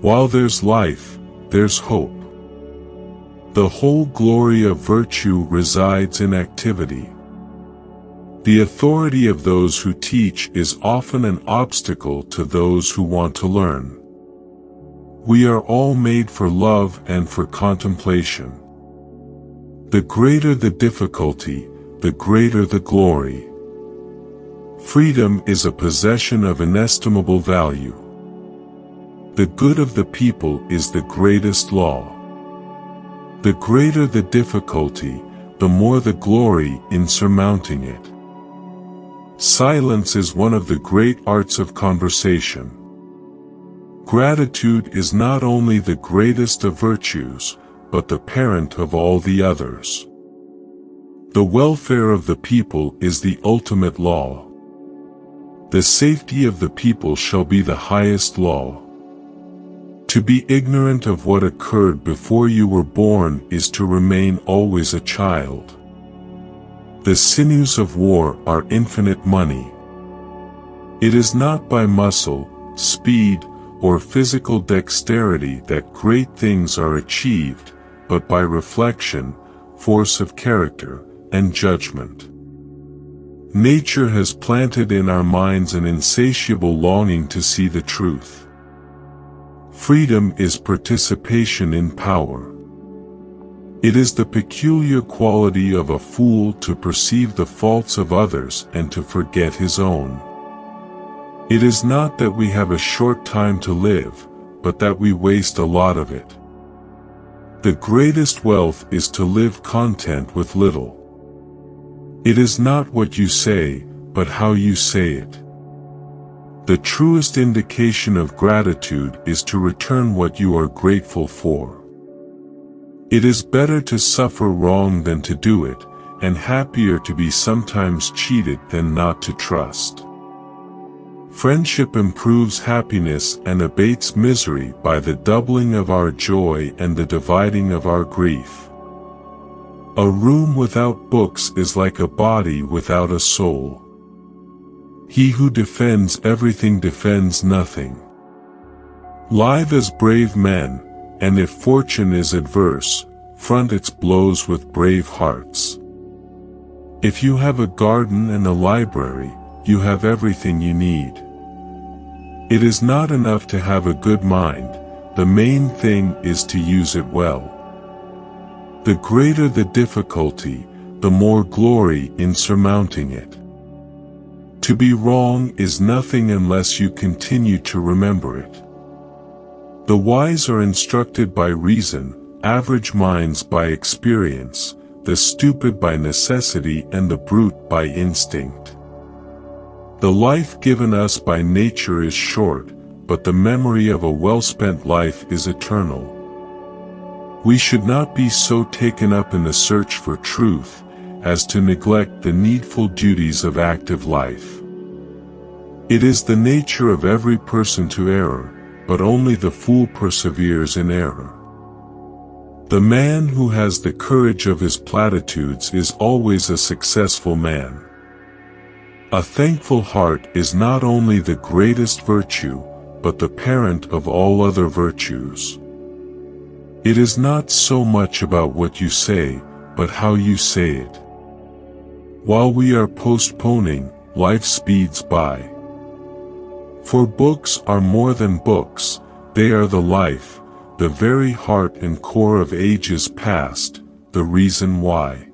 While there's life, there's hope. The whole glory of virtue resides in activity. The authority of those who teach is often an obstacle to those who want to learn. We are all made for love and for contemplation. The greater the difficulty, the greater the glory. Freedom is a possession of inestimable value. The good of the people is the greatest law. The greater the difficulty, the more the glory in surmounting it. Silence is one of the great arts of conversation. Gratitude is not only the greatest of virtues, but the parent of all the others. The welfare of the people is the ultimate law. The safety of the people shall be the highest law. To be ignorant of what occurred before you were born is to remain always a child. The sinews of war are infinite money. It is not by muscle, speed, or physical dexterity that great things are achieved, but by reflection, force of character, and judgment. Nature has planted in our minds an insatiable longing to see the truth. Freedom is participation in power. It is the peculiar quality of a fool to perceive the faults of others and to forget his own. It is not that we have a short time to live, but that we waste a lot of it. The greatest wealth is to live content with little. It is not what you say, but how you say it. The truest indication of gratitude is to return what you are grateful for. It is better to suffer wrong than to do it, and happier to be sometimes cheated than not to trust. Friendship improves happiness and abates misery by the doubling of our joy and the dividing of our grief. A room without books is like a body without a soul. He who defends everything defends nothing. Live as brave men, and if fortune is adverse, front its blows with brave hearts. If you have a garden and a library, you have everything you need. It is not enough to have a good mind, the main thing is to use it well. The greater the difficulty, the more glory in surmounting it. To be wrong is nothing unless you continue to remember it. The wise are instructed by reason, average minds by experience, the stupid by necessity and the brute by instinct. The life given us by nature is short, but the memory of a well-spent life is eternal. We should not be so taken up in the search for truth, as to neglect the needful duties of active life. It is the nature of every person to err, but only the fool perseveres in error. The man who has the courage of his platitudes is always a successful man. A thankful heart is not only the greatest virtue, but the parent of all other virtues. It is not so much about what you say, but how you say it. While we are postponing, life speeds by. For books are more than books, they are the life, the very heart and core of ages past, the reason why.